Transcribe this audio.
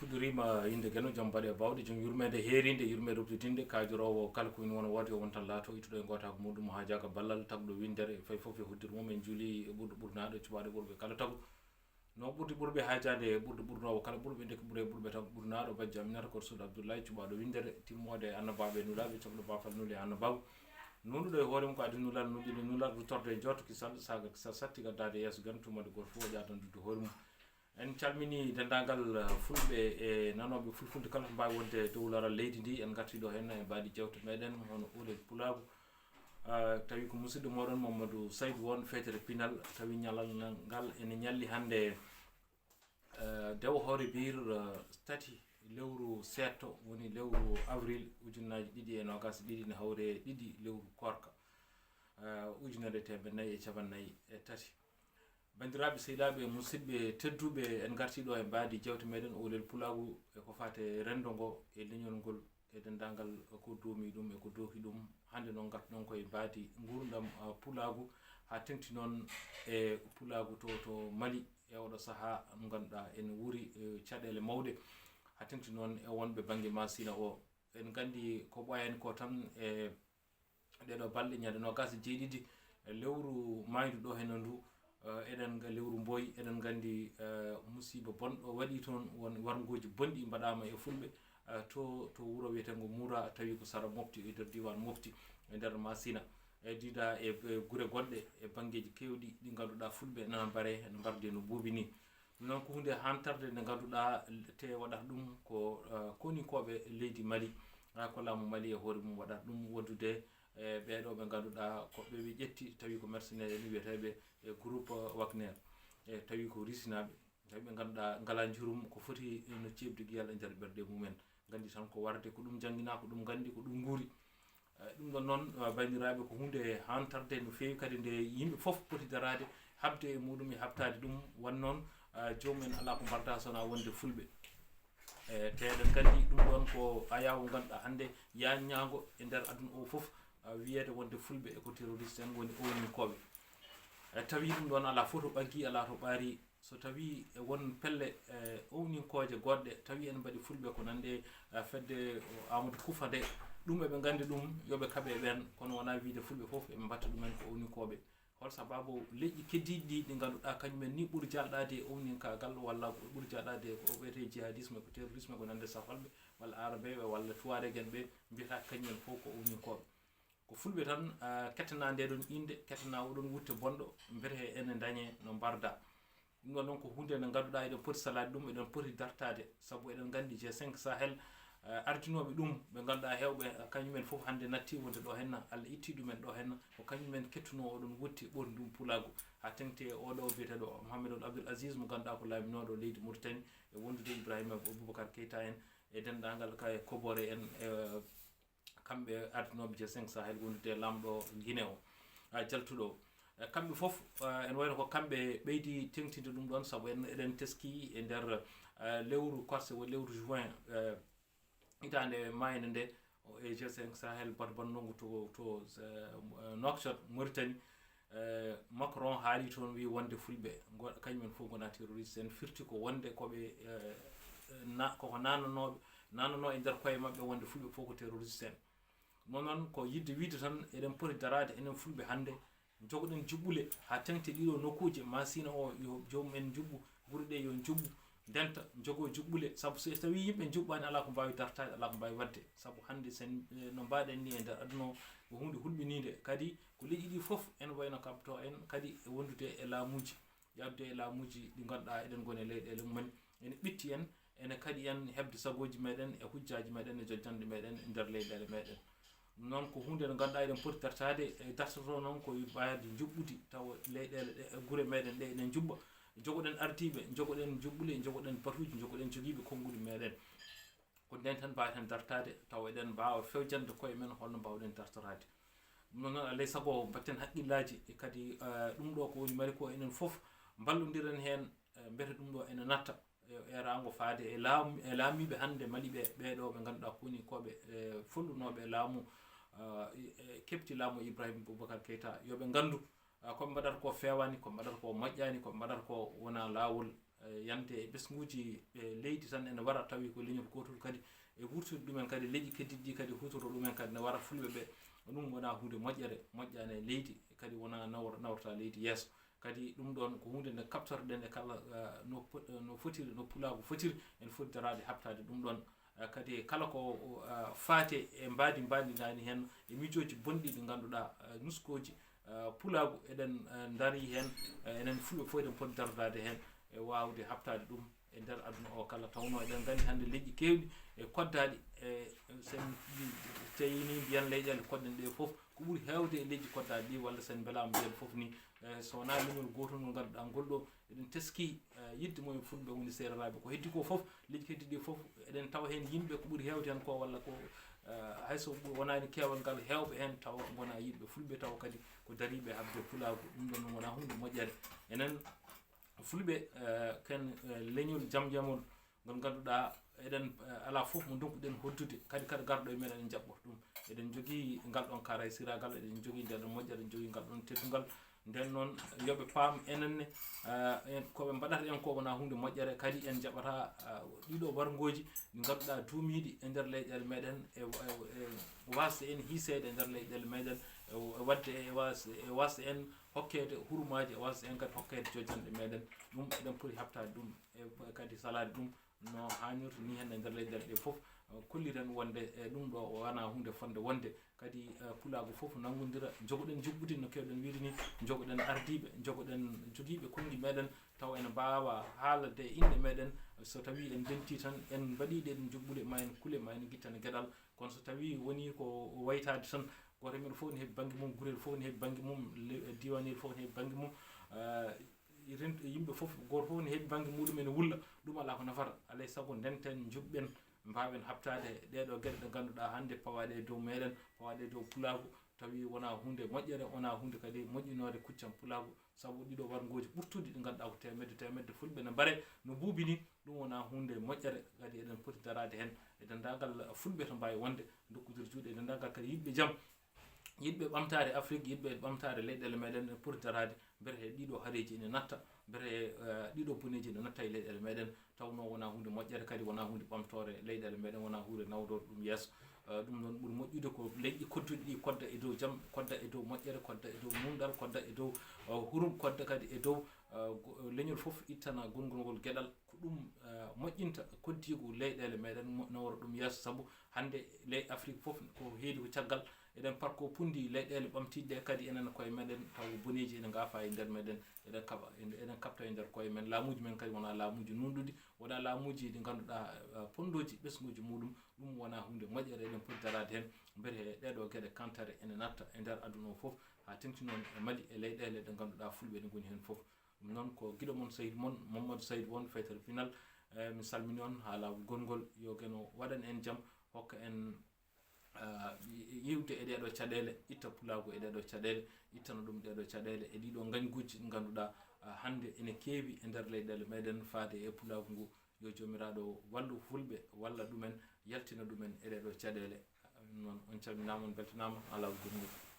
puɗɗorima inde geno joom mbaɗe bawɗe joom yurmede heerinde yurmede rubtitinde kaajorowo kala ko woni wona woode o wontan laato ittuɗo e gotako muɗum ha jaga ballal tagɗo windere fay foof e hoddir mum en juuli e ɓurɗo ɓurnaɗo cuɓaɗo ɓurɓe kala tagu no ɓurdi ɓurɓe haajade ɓurɗo ɓurnowo kala ɓurɓe ndeke ɓuure ɓurɓe tagu ɓurnaɗo bajjo aminata koto suudu abdoullahi cuɓaɗo windere timmode annabaɓe nulaɓe cohlo bafal nuli annabaw nunɗuɗo e hoore mum ko adi nulal nuɗɗiɗo nulal rutorde e jotto kisal saga kisal satti gaddade yesso gan tumade goto fof o ƴatandude hoore mum en calmini dendagal fulɓe e nanoɓe fulfulde kala to mbawi wonde dow laral leydi ndi en gartiɗo hen e mbaɗi jewte meɗen hono ɓuurel pulagu tawi ko musidɗo moɗon Mamadou Saydou won feetere pinal tawi ñalal ngal ene ñalli hande Dewo hoore biir tati lewru setto woni lewru avril ujunnaji ɗiɗi e nogas ɗiɗi ne hawre ɗiɗi lewru koorka ujunere temedde nayyi e capannayyi e tati bandiraɓe sehilaɓe musidɓe tedduɓe en gartiɗo e mbadi jewte meɗen oolel pulagu e ko fate rendo ngo e leñol ngol e dendagal ko doomi ɗum e ko dooki ɗum hande noon gartuɗon koye mbadi gurdam pulagu ha tengti noon e pulagu to Mali e oɗo saaha mo ganduɗa ene wuuri caɗele mawɗe ha tengti noon e wonɓe banggue Maasina o en gandi ko ɓoyani ko tan e ɗeɗo balɗe ñande nogas e jeeɗiɗi lewru maydu ɗo heno ndu eɗen lewru mboyi eɗen gandi musiba bonɗo waɗi toon won warngooji bonɗi mbaɗama e fulɓe to wuuro wiyetengo Moura tawi ko Sara Mofti e nder diwan Mofti e nder Maasina e dida e guure goɗɗe e banggueji kewɗi ɗi ganduɗa fulɓe nana mbaree ene mbarde no buubi ni noon ko hunde hantarde nde ganduɗa te waɗata ɗum ko konikoɓe leydi Mali ko laamu Mali e hoore mum waɗata ɗum wondude e ɓeɗo ɓe ganduɗa ko ɓe ƴetti tawi ko mercenaire ni wiyeteɓe e groupe Wagner e tawi ko risinaɓe tawi ɓe ganduɗa ngala jurum ko foti no cebdi giyal e nder ɓerɗe mumen gandi tan ko warde ko ɗum jangguina ko ɗum gandi ko ɗum guuri ɗum ɗon noon bandiraɓe ko hunde hantarde no fewi kadi nde yimɓe foof poti darade habde e muɗum e habtade ɗum wan noon jomumen ala ko mbarda sona wonde fulɓe te eɗen gandi ɗum ɗon ko ayawo ganduɗa hande yanñago e nder aduna o foof wiyede wonde fulɓe eko terroriste en woni ownikoɓe tawi ɗum ɗon ala fof to ɓaggi ala to ɓaari so tawi won pelle owninkoje goɗɗe tawi en mbaɗi fulɓe ko nande fedde Amadou Koufa nde ɗum eɓe gandi ɗum yoɓe kaaɓe ɓen kono wona wiide fulɓe foof eɓe mbatta ɗumen ko ownikoɓe hol sababu leƴƴi keddiɗi ɗi ganduɗa kañumen ni ɓuuri jalɗade e owninkagal walla ɓuuri jalɗade ko wiyete djihadisme ko terrorisme ko nande safalɓe walla arabeɓe walla tuareg en ɓe mbiyata kañumen fof ko ownikoɓe ko fulɓe tan kettana nde ɗon inde kettana oɗon wutte bonɗo mbete ene dañe no mbarda ɗum ɗon noon ko hunde nde ganduɗa eɗen poti salade ɗum eɗen poti dartade saabu eɗen gandi G5 Sahel ardinoɓe ɗum ɓe ganduɗa hewɓe kañumen foof hande natti wonde ɗo henna Allah itti ɗumen ɗo henna ko kañumen kettuno oɗon wutti ɓorni ɗum pulagu ha tengti e oɗo biyeteɗo Mouhamadou Abdoul Aziz mo ganduɗa ko laaminoɗo leydi Mauritanie e wondude Ibrahima Boubacar Keita en e dendagal ka e Kobore en kamɓe ardinoɓe G5 Sahel wondude lamɗo Guinée o jaltuɗo kamɓe foof en wayno ko kamɓe ɓeydi tengtinde ɗum ɗon saabu eɗen teski e nder lewru korse woni lewru juin hitande mayne nde e G5 Sahel bonnongo to Nouakchott Mauritanie Macron haali toon wi wonde fulɓe kañumen fof gona terroriste en firti ko wonde koɓe koko nanano e nder koye mabɓe wonde fulɓe fof ko terroriste en noon ko yidde wiide tan eɗen poti darade enen fulɓe hande jogoɗen juɓɓule ha tengte ɗiɗo nokkuji Maasina o yo jomumen juɓɓu guure ɗe yo juɓɓu denta jogo juɓɓule saabu so tawi yimɓe juɓɓani ala ko mbawi dartade ala ko mbawi wadde saabu hande sen no mbaɗen ni e nder aduna o ko hunde hulɓinide kadi ko leƴƴi ɗi foof en wayno kabto en kadi e wondude e laamuji yaddude e laamuji ɗi ganduɗa eɗen goni e leyɗele mumen ene ɓitti en ene kadi en hebde sagoji meɗen e hujjaji meɗen e jojjande meɗen e nder leyɗele meɗen noon ko hunde nde ganduɗa eɗen poti dartade e dartoto noon ko wayde juɓɓudi tawa leyɗele ɗe guure meɗen ɗe enen juɓɓa jogoɗen ardiɓe jogoɗen juɓɓule jogoɗen batuji jogoɗen joguiɓe konguɗi meɗen ko nden tan mbawen dartade tawa eɗen mbawa fewjande koye men holno mbawɗen dartorade ɗum noon alay saago batten haqqillaji e kadi ɗum ɗo ko woni mari ko enen foof ballodiren hen beete ɗum ɗo ene natta e rango faade e laamiɓe hande Mali ɓeɗo ɓe ganduɗa koni koɓe follunoɓe laamu kepti laamu Ibrahima Boubacar Keita yoɓe gandu koɓe mbaɗata ko fewani koɓe mbaɗata ko moƴƴani koɓe mbaɗata ko wona lawol yande e ɓesguji leydi tan ene wara tawi ko leñol gotol kadi e wurtude ɗumen kadi leƴƴi keddiɗi kadi hutoro ɗumen kadi ne wara Fulɓe ɓe ɗum wona hunde moƴƴere moƴƴani e leydi kadi wona nawrata leydi yeeso kadi ɗum ɗon ko hunde nde kaptorɗen e kala no fotiri no pulago fotiri en foti darade habtade ɗum ɗon kadi kala ko faate e mbadinani hen e miijoji bonɗi ɗi ganduɗa nuskoji pulago eɗen daari hen enen Fulɓe fof eɗen poti dardade hen e wawde habtade ɗum e nder aduna o kala tawno eɗen gandi hande leƴƴi kewɗi e koddaɗi sen tawini mbiyan leyɗele kodɗen ɗe foof ko ɓuuri hewde e leƴƴi koddaɗi ɗi walla sen belama mbiyen foof ni so wona leñol gotol ngol ganduɗa ngol ɗo eɗen teski yidde mumen Fulɓe woni sereraɓe ko heddi ko foof leƴƴi keddiɗi foof eɗen tawa hen yimɓe ko ɓuuri hewde hen ko walla ko hayso wonani kewal ngal hewɓe hen tawa gona yiɗɓe Fulɓe taw kadi ko dariɓe habde pulago ɗum ɗon wona hunde moƴƴere enen Fulɓe ken leñol jamol ngol ganduɗa eɗen ala foof mo donkuɗen hoddude kadi garɗo e men eɗen jaɓɓota ɗum eɗen jogui ngal ɗon karay siragal eɗen jogui nde ɗon moƴƴere eɗen jogui ngal ɗon teddugal nden noon yoɓe paam enenne koɓe mbaɗata en ko wona hunde moƴƴere kadi en jaɓata ɗiɗo warngoji ɗi ganduɗa duumiɗi e nder leyɗele meɗen e wasde en hiisede e nder leyɗele meɗen wadde e wasde en hokkede hurumaji e wasde en kadi hokkede jojanɗe meɗen ɗum eɗen poti habtade ɗum e kadi salade ɗum no hannirta ni hen e nder leyɗele ɗe foof kolliren wonde e ɗum ɗo wona hunde fonde wonde kadi pulago foof nangodira jogoɗen jubbude no kewɗen wiide ni jogoɗen ardiɓe jogoɗen joguiɓe kongi meɗen taw ene mbawa haalade inde meɗen so tawi en denti tan en mbaɗiɗe ɗen jubbude ma en kuule ma en guittane gueɗal kono so tawi woni ko waytade tan goto men fof ne heeɓi banggue mum guurel fof ne heeɓi banggue mum diwanel fof ne heeɓi banggue mum yimɓe fof goto fof ne heeɓi banggue muɗum ene wulla ɗum ala ko nafata alay saago ndenten jubɓen mbawen habtade ɗeɗo gueɗe ɗe ganduɗa hande pawaɗe e dow meɗen pawaɗe e dow pulago tawi wona hunde moƴƴere wona hunde kadi moƴƴinode kuccam pulago saabu ɗiɗo warngoji ɓurtuɗi ɗi ganduɗa ko temedde Fulɓe ne mbaree no buubi ni ɗum wona hunde moƴƴere kadi eɗen poti darade hen e dendagal Fulɓe to mbawi wonde dokkudir juuɗe e dendagal kadi yiɗɓe jaam yiɗɓe ɓamtare Afrique yiɗɓe ɓamtare leyɗele meɗen e poti darade beete ɗiɗo haareji ene natta beete ɗiɗo boneji ene natta e leyɗele meɗen tawno wona hunde moƴƴere kadi wona hunde ɓamtore leyɗele meɗen wona hunde nawdorde ɗum yeeso ɗum noon ɓuuri moƴƴude ko leƴƴi kodduɗi ɗi kodda e dow jaam kodda e dow moƴƴere kodda e dow mumɗal kodda e dow hurum kodda kadi e dow leñol foof ittana gongol ngol gueɗal ko ɗum moƴƴinta koddigo leyɗele meɗen nawra ɗum yeeso saabu hande Afrique foof ko heedi ko caggal eɗen parko pundi leyɗele ɓamtiɗe kadi enen koye meɗen taw boneji ene gafa e nder meɗen eɗen kapta e nder koye men laamuji men kadi wona laamuji nunɗuɗi wona laamuji ɗi ganduɗa pondoji ɓesguji muɗum ɗum wona hunde moƴƴere eɗen poti darade hen beete ɗeɗo gueɗe kantare ene natta e nder aduna o foof ha tengti noon e Mali e leyɗele ɗe ganduɗa Fulɓe ne goni hen foof ɗum noon ko guiɗo moon Saydou moon Mamadou Saydou won faytere pinal mi salmini on ha lawol gongol yo gueno waɗan en jaam hokka en yiwde e ɗeɗo caɗele itta pulago e ɗeɗo caɗele ittana ɗum ɗeɗo caɗele e ɗiɗo gañguji ɗi ganduɗa hande ene keewi e nder leyɗele meɗen faade e pulago ngu yo jomiraɗo wallu Fulɓe walla ɗumen yaltina ɗumen e ɗeɗo caɗele noon on calminama on beltanama ha lawol gongol